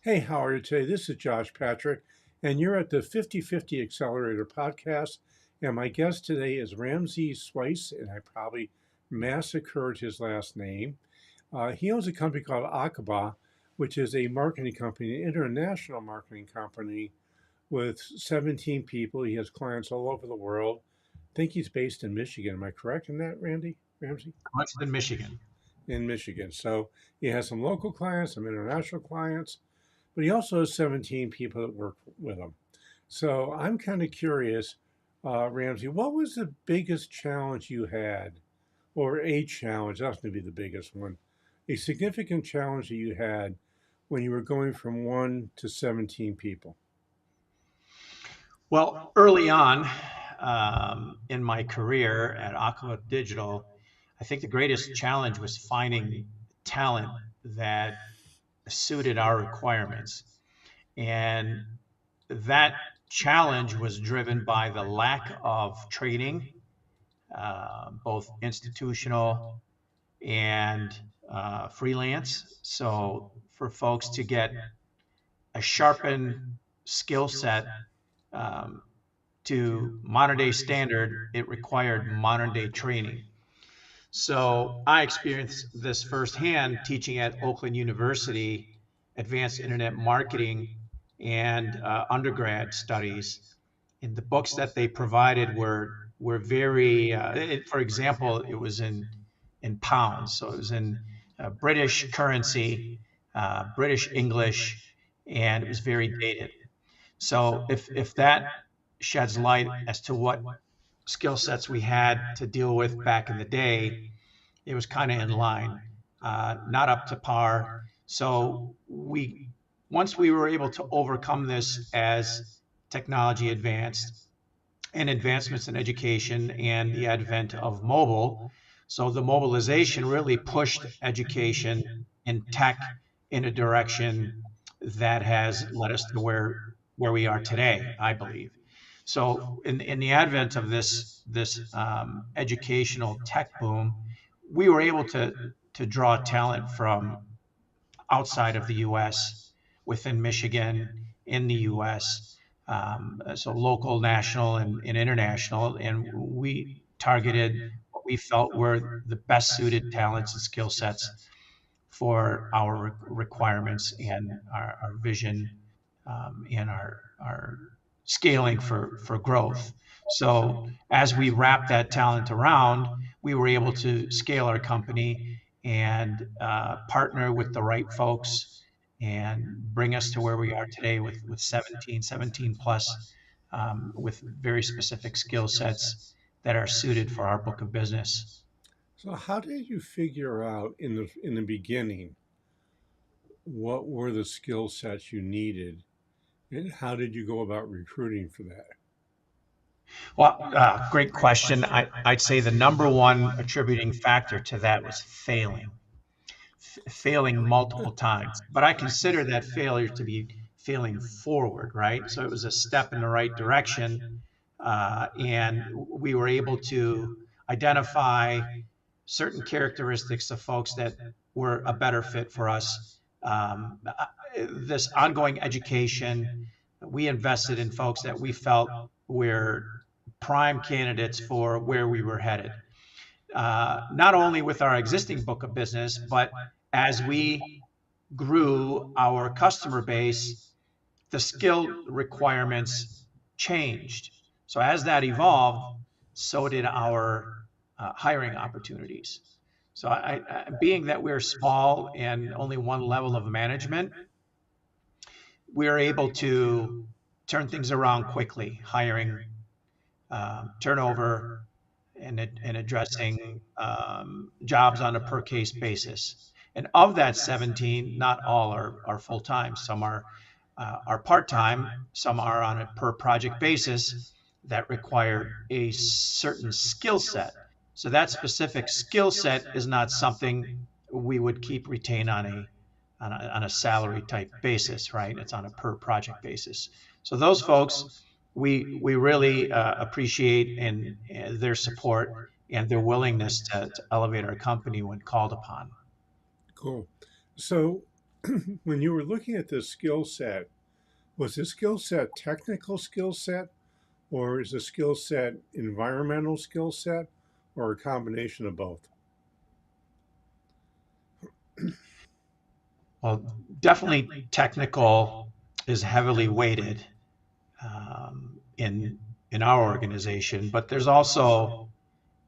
Hey, how are you today? This is Josh Patrick, and you're at the 50/50 Accelerator podcast. And my guest today is Ramsey Sweis, and I probably massacred his last name. He owns a company called Akaba, which is a marketing company, an international marketing company with 17 people. He has clients all over the world. I think he's based in Michigan. Am I correct in that, Ramsey? Much in Michigan. In Michigan. So he has some local clients, some international clients, but he also has 17 people that work with him. So I'm kind of curious, Ramsey, what was the biggest challenge you had, or a challenge? That's going to be the biggest one, a significant challenge that you had when you were going from 1 to 17 people. Well, early on in my career at Aqua Digital, I think the greatest challenge was finding talent that suited our requirements. And that challenge was driven by the lack of training, both institutional and freelance. So, for folks to get a sharpened skill set um, to modern day standard, it required modern day training. So I experienced this firsthand teaching at Oakland University, advanced internet marketing and undergrad studies. And the books that they provided were very, for example, it was in pounds, so it was in British currency, British English, and it was very dated. So if that sheds light as to what skill sets we had to deal with back in the day, it was kind of in line, not up to par. So we once we were able to overcome this as technology advanced and advancements in education and the advent of mobile. So the mobilization really pushed education and tech in a direction that has led us to where we are today, I believe. So in the advent of this educational tech boom, we were able to draw talent from outside of the U.S., within Michigan, in the U.S., so local, national, and international, and we targeted what we felt were the best suited talents and skill sets for our requirements and our vision, and our scaling for growth. So as we wrap that talent around, we were able to scale our company and partner with the right folks and bring us to where we are today with 17 plus, with very specific skill sets that are suited for our book of business. So how did you figure out in the beginning what were the skill sets you needed, and how did you go about recruiting for that? Well, great question. I'd say the number one attributing factor to that was failing multiple times. But I consider that failure to be failing forward, right? So it was a step in the right direction. And we were able to identify certain characteristics of folks that were a better fit for us. This ongoing education, we invested in folks that we felt were prime candidates for where we were headed. Not only with our existing book of business, but as we grew our customer base, the skill requirements changed. So as that evolved, so did our hiring opportunities. So being that we're small and only one level of management, we're able to turn things around quickly, hiring, turnover, and addressing jobs on a per case basis. And of that 17, not all are full time. Some are part time. Some are on a per project basis that require a certain skill set. So that specific skill set is not something we would keep retain on a salary type basis, right? It's on a per project basis. So those folks, we really appreciate and their support and their willingness to elevate our company when called upon. Cool. So when you were looking at this skill set, was the skill set technical skill set, or is the skill set environmental skill set, or a combination of both? Well, definitely technical is heavily weighted in our organization, but there's also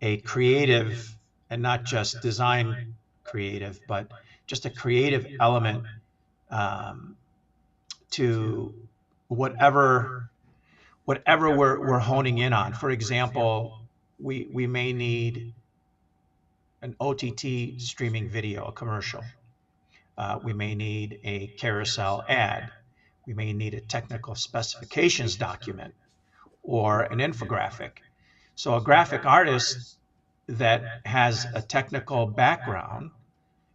a creative, and not just design creative, but just a creative element um, to whatever we're honing in on. For example, we may need an OTT streaming video, a commercial. We may need a carousel ad. We may need a technical specifications document or an infographic. So a graphic artist that has a technical background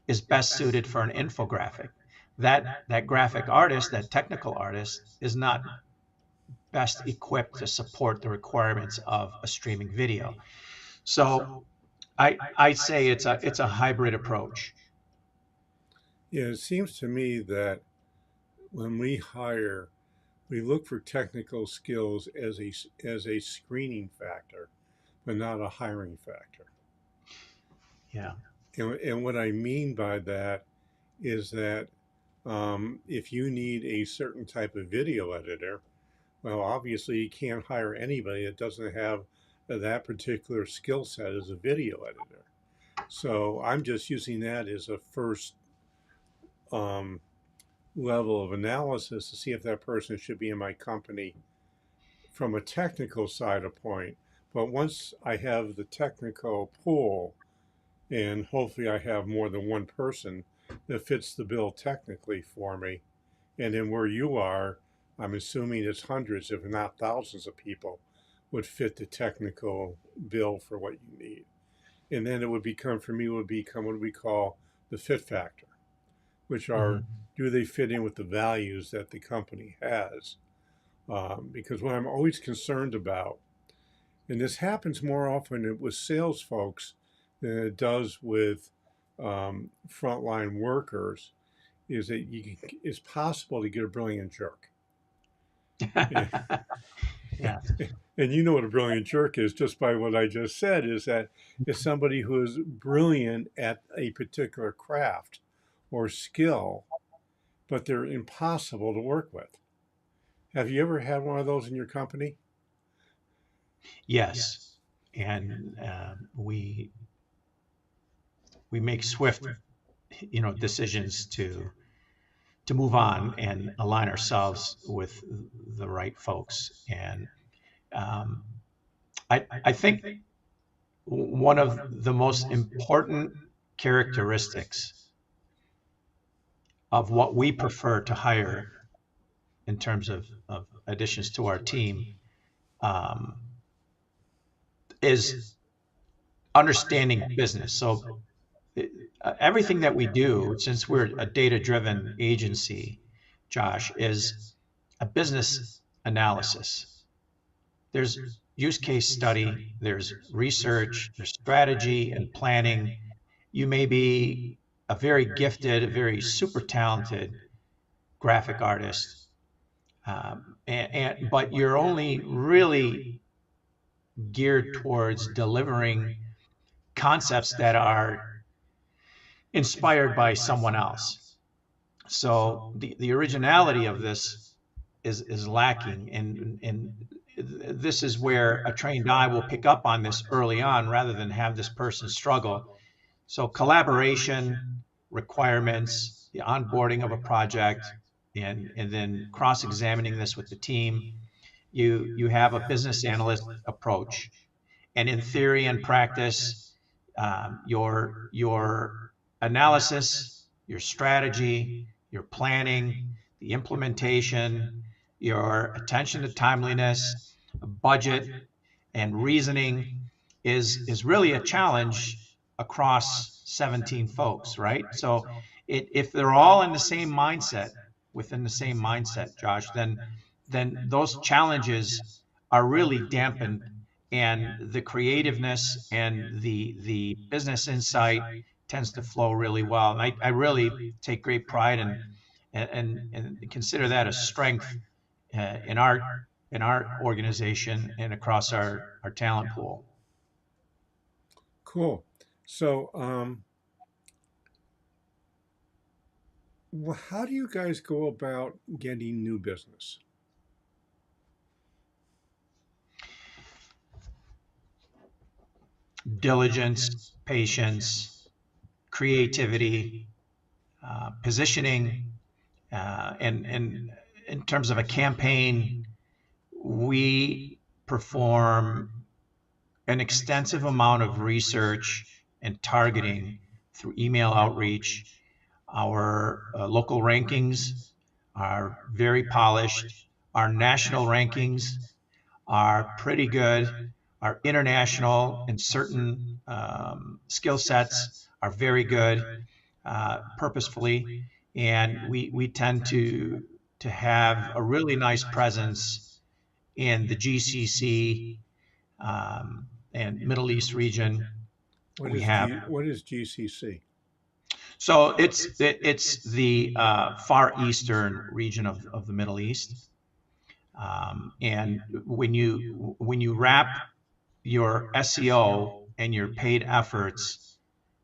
is best suited for an infographic. That graphic artist, that technical artist, is not best equipped to support the requirements of a streaming video. So I say it's a hybrid approach. Yeah, it seems to me that when we hire, we look for technical skills as a screening factor, but not a hiring factor. Yeah. And what I mean by that is that if you need a certain type of video editor, well, obviously you can't hire anybody that doesn't have that particular skill set as a video editor. So I'm just using that as a first um, level of analysis to see if that person should be in my company from a technical side of point. But once I have the technical pool, and hopefully I have more than one person that fits the bill technically for me, and then where you are, I'm assuming it's hundreds, if not thousands of people would fit the technical bill for what you need. And then it would become, for me, would become what we call the fit factor, which are, Mhm. do they fit in with the values that the company has? Because what I'm always concerned about, and this happens more often with sales folks than it does with frontline workers, is that it's possible to get a brilliant jerk. Yeah. Yeah. And you know what a brilliant jerk is just by what I just said, is that it's somebody who is brilliant at a particular craft or skill, but they're impossible to work with. Have you ever had one of those in your company? Yes. And we make swift, decisions to move on and align ourselves with the right folks. And um, I think one of the most important characteristics of what we prefer to hire in terms of additions to our team um, is understanding business. So everything that we do, since we're a data-driven agency, Josh, is a business analysis. There's use case study, there's research, there's strategy and planning. You may be a very gifted, a very super talented graphic artist, but you're only really geared towards delivering concepts that are inspired by someone else. So the originality of this is lacking, and this is where a trained eye will pick up on this early on rather than have this person struggle. So collaboration, requirements, the onboarding of a project, and then cross-examining this with the team. You have a business analyst approach, and in theory and practice, your analysis, your strategy, your planning, the implementation, your attention to timeliness, budget, and reasoning is really a challenge across 17 folks, right? So if they're all in the same mindset, within the same mindset, Josh, then those challenges are really dampened, and the creativeness and the business insight tends to flow really well. And I really take great pride and consider that a strength in our organization and across our talent pool. Cool. So, how do you guys go about getting new business? Diligence, patience, creativity, positioning, and in terms of a campaign, we perform an extensive amount of research and targeting through email outreach. Our local rankings are very polished. Our national rankings are pretty good. Our international and certain skill sets are very good, purposefully, and we tend to have a really nice presence in the GCC and Middle East region. We have What is GCC? so it's the far eastern region of the Middle East, and when you wrap your SEO and your paid efforts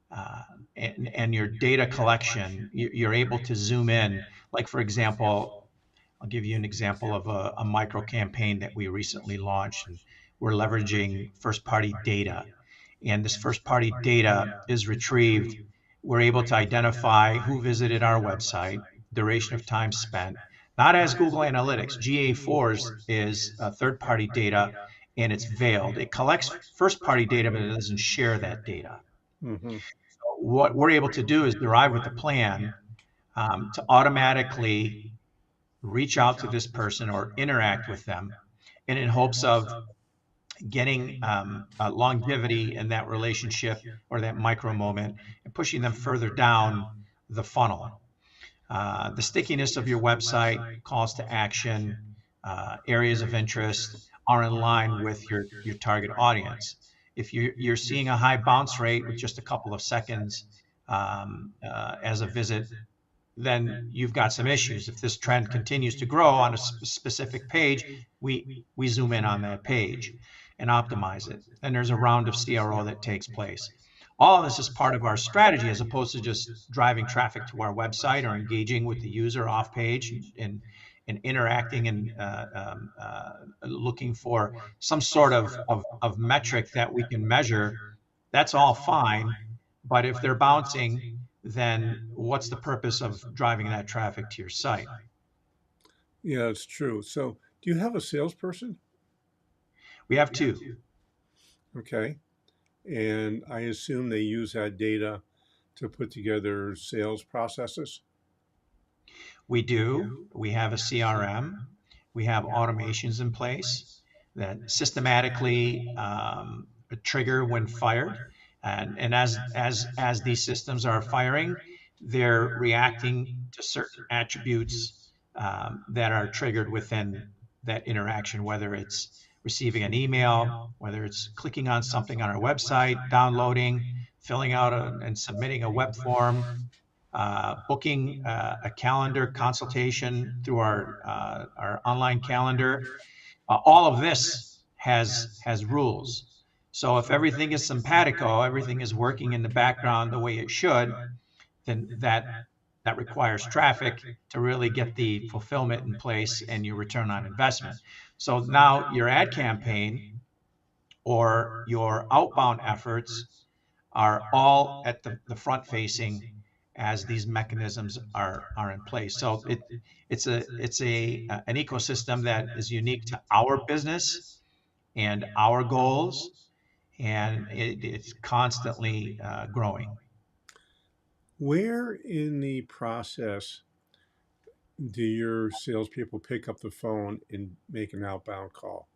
uh, and your data collection, you're able to zoom in. Like, for example, I'll give you an example of a micro campaign that we recently launched. And we're leveraging first party data. And this first party data is retrieved. We're able to identify who visited our website, duration of time spent, not as Google Analytics. GA4 is third party data, and it's veiled. It collects first party data, but it doesn't share that data. Mm-hmm. What we're able to do is derive with a plan to automatically reach out to this person or interact with them, and in hopes of getting longevity in that relationship or that micro moment and pushing them further down the funnel. The stickiness of your website, calls to action, areas of interest are in line with your target audience. If you're seeing a high bounce rate with just a couple of seconds as a visit, then you've got some issues. If this trend continues to grow on a specific page, we zoom in on that page and optimize it. And there's a round of CRO that takes place. All of this is part of our strategy, as opposed to just driving traffic to our website or engaging with the user off page and interacting and looking for some sort of metric that we can measure. That's all fine. But if they're bouncing, then what's the purpose of driving that traffic to your site? Yeah, it's true. So, do you have a salesperson? We have two. Okay. And I assume they use that data to put together sales processes. We do. We have a CRM. We have automations in place that systematically trigger when fired. And as these systems are firing, they're reacting to certain attributes that are triggered within that interaction, whether it's receiving an email, whether it's clicking on something on our website, downloading, filling out and submitting a web form, booking a calendar consultation through our online calendar. All of this has rules. So if everything is simpatico, everything is working in the background the way it should, then that requires traffic to really get the fulfillment in place and your return on investment. So now your ad campaign or your outbound efforts are all at the front facing as these mechanisms are in place. So it's an ecosystem that is unique to our business and our goals, and it's constantly growing. Where in the process do your salespeople pick up the phone and make an outbound call?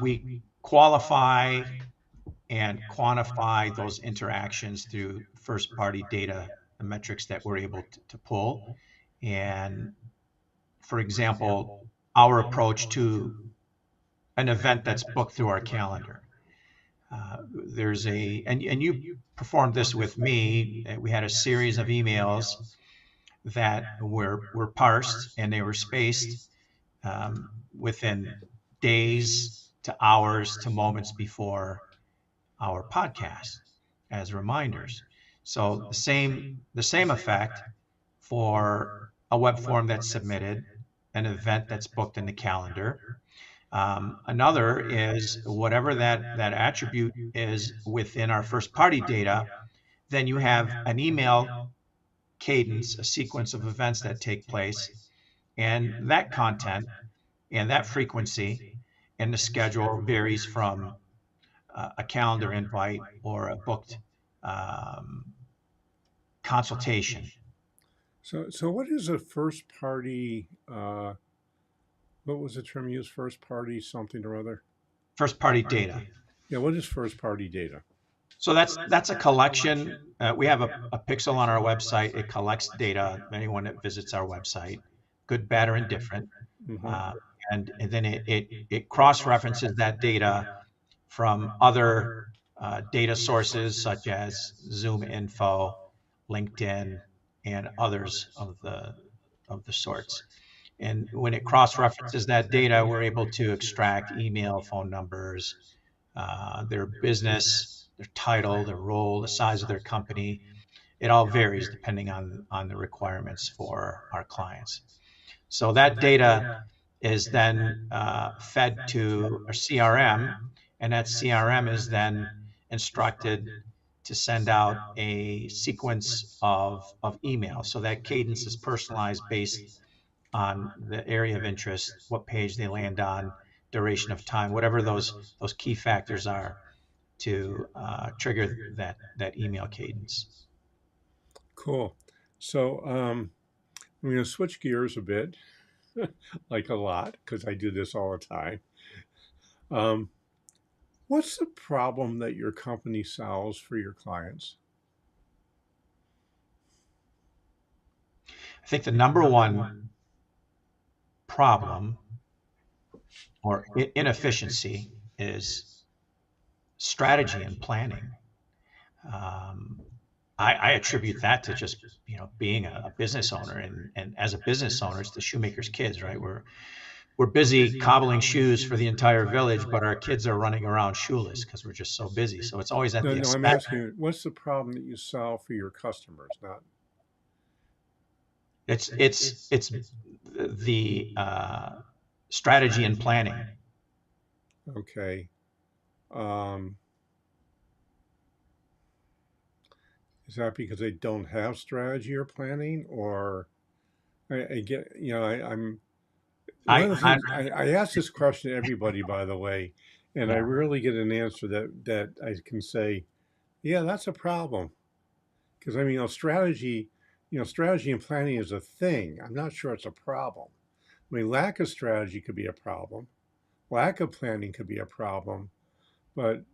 We qualify and quantify those interactions through first party data and metrics that we're able to pull. And for example, our approach to an event that's booked through our calendar. There's and you performed this with me. We had a series of emails that were parsed and they were spaced within days to hours to moments before our podcast as reminders. So the same effect for a web form that's submitted, an event that's booked in the calendar. Another is whatever that attribute is within our first party data, then you have an email cadence, a sequence of events that take place, and that content and that frequency and the schedule varies from a calendar invite or a booked um, consultation. So what is a first party? What was the term used? First party something or other? First party data. Yeah, what is first party data? So that's a collection. We have a pixel on our website. It collects data. Anyone that visits our website, good, bad, or indifferent, Mm-hmm. uh, and then it cross references that data from other data sources such as Zoom Info, LinkedIn, and others of the sorts. And when it cross references that data, we're able to extract email, phone numbers, their business, their title, their role, the size of their company. It all varies depending on the requirements for our clients. So that data is then fed to a CRM, and that CRM is then instructed to send out a sequence of emails. So that cadence is personalized based on the area of interest, what page they land on, duration of time, whatever those key factors are to trigger that email cadence. Cool. So I'm going to switch gears a bit, like a lot, because I do this all the time. Um, what's the problem that your company solves for your clients? I think the number one problem or inefficiency is strategy and planning. Um, I attribute that to just being a business owner, and as a business owner, it's the shoemaker's kids, right? We're busy cobbling shoes for the entire village, but our kids are running around shoeless because we're just so busy. So it's always at No, the no, I'm expense. asking you, what's the problem that you solve for your customers? Not It's the strategy and planning. okay. Um, is that because they don't have strategy or planning, or I get, I'm one of the I'm things I ask this question to everybody, by the way, and I Yeah. rarely get an answer that I can say, yeah, that's a problem. Because I mean, strategy and planning is a thing. I'm not sure it's a problem. I mean, lack of strategy could be a problem. Lack of planning could be a problem. But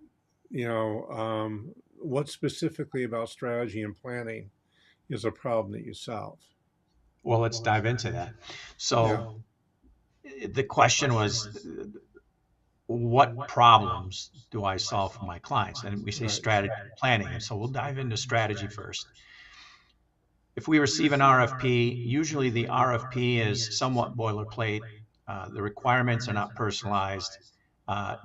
what specifically about strategy and planning is a problem that you solve? Well, let's dive into that. Yeah. So the question was, what problems do I solve for my clients? And we say Right. strategy and planning. And so we'll dive into strategy first. If we receive an RFP, usually the RFP is somewhat boilerplate. The requirements are not personalized.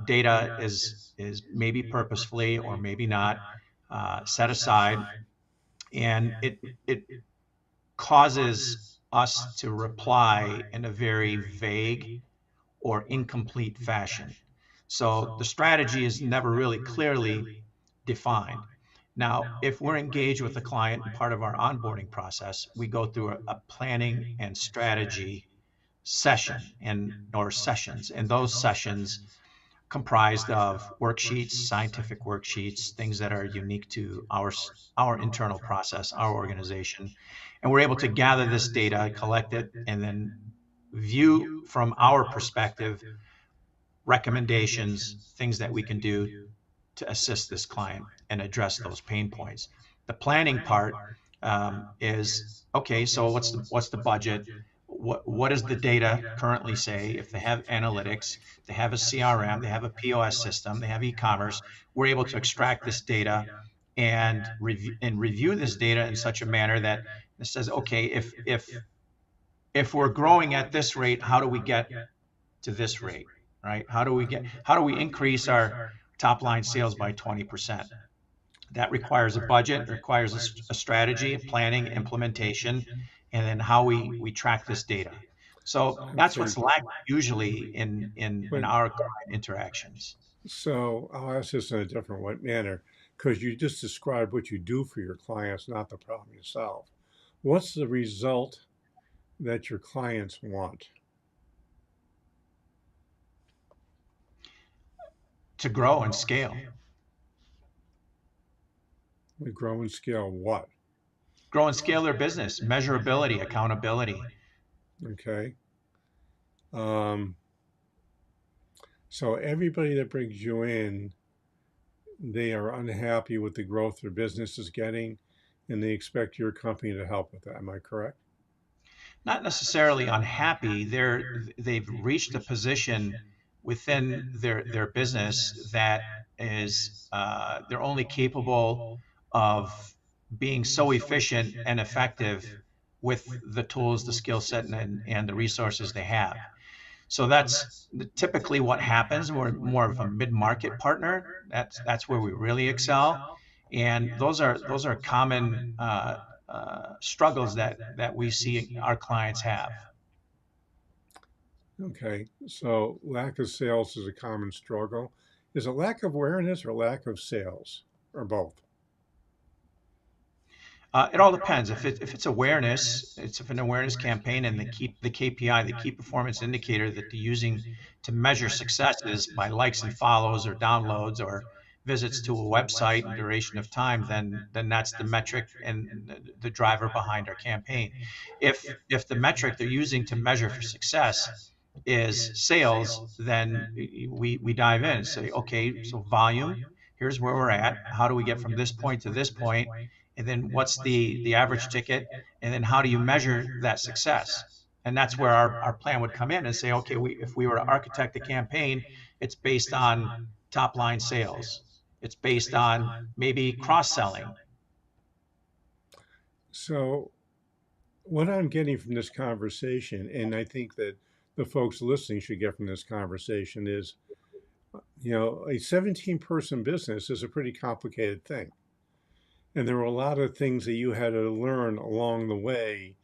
Data is maybe purposefully or maybe not set aside, and it causes us to reply in a very vague or incomplete fashion. So the strategy is never really clearly defined. Now, if we're engaged with a client and part of our onboarding process, we go through a planning and strategy session and or sessions, and those sessions comprised of worksheets, scientific worksheets, things that are unique to our internal process, our organization, and we're able to gather this data, collect it, and then view from our perspective recommendations, things that we can do to assist this client and address those pain points. The planning part is okay. So what's the budget? what does the data currently say? If they have analytics, they have a CRM, they have a POS system, they have e-commerce, we're able to extract this data and review this data in such a manner that it says, okay, if we're growing at this rate, how do we get to this rate, right? How do we increase our top line sales by 20%? That requires a budget, requires a strategy, planning, implementation, and then how we track this data. So that's Okay. what's lacked usually in But our client interactions. so I'll ask this in a different manner because you just described what you do for your clients, not the problem you solve. What's the result that your clients want? To grow and scale. We grow and scale what? Grow and scale their business, measurability, accountability. Okay. Um, so everybody that brings you in, they are unhappy with the growth their business is getting, and they expect your company to help with that. Am I correct? Not necessarily unhappy. They've reached a position within their business that is they're only capable of being so efficient and effective with the tools, the skill set, and the resources they have. So that's typically what happens. We're more of a mid-market partner. That's where we really excel, and those are common struggles that we see our clients have. Okay. So lack of sales is a common struggle. Is it lack of awareness or lack of sales or both? It all depends. If it's awareness, it's an awareness campaign, and the KPI, the key performance indicator that they're using to measure successes by likes and follows or downloads or visits to a website and duration of time, then that's the metric and the driver behind our campaign. If the metric they're using to measure for success is sales, then we dive in and say, okay, so volume, here's where we're at. How do we get from this point to this point? And then what's the average ticket? And then how do you measure that success? And that's where our plan would come in and say, okay, if we were to architect a campaign, it's based on top line sales. It's based on maybe cross selling. So what I'm getting from this conversation, and I think that the folks listening should get from this conversation is, a 17-person business is a pretty complicated thing. And there were a lot of things that you had to learn along the way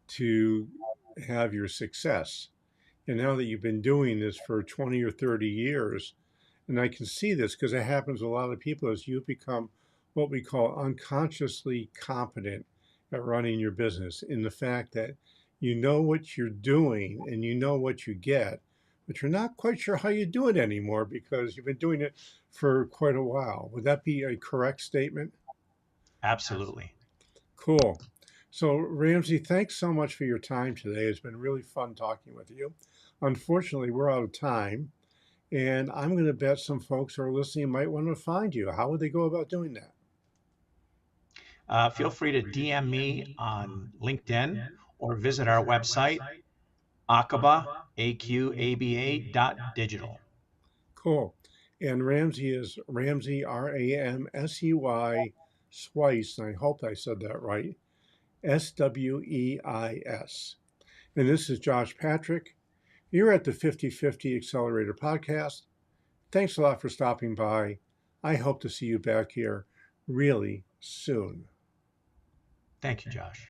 to have your success. And now that you've been doing this for 20 or 30 years, and I can see this because it happens with a lot of people, as you become what we call unconsciously competent at running your business, in the fact that you know what you're doing and you know what you get, but you're not quite sure how you do it anymore because you've been doing it for quite a while. Would that be a correct statement? Absolutely. Cool. So, Ramsey, thanks so much for your time today. It's been really fun talking with you. Unfortunately, we're out of time, and I'm going to bet some folks who are listening might want to find you. How would they go about doing that? Feel free to DM me on LinkedIn or visit our website, Aqaba, AQABA.digital. Cool. And Ramsey is Ramsey, Ramsey, Sweis, and I hope I said that right, Sweis. And this is Josh Patrick. You're at the 50/50 Accelerator Podcast. Thanks a lot for stopping by. I hope to see you back here really soon. Thank you, Josh.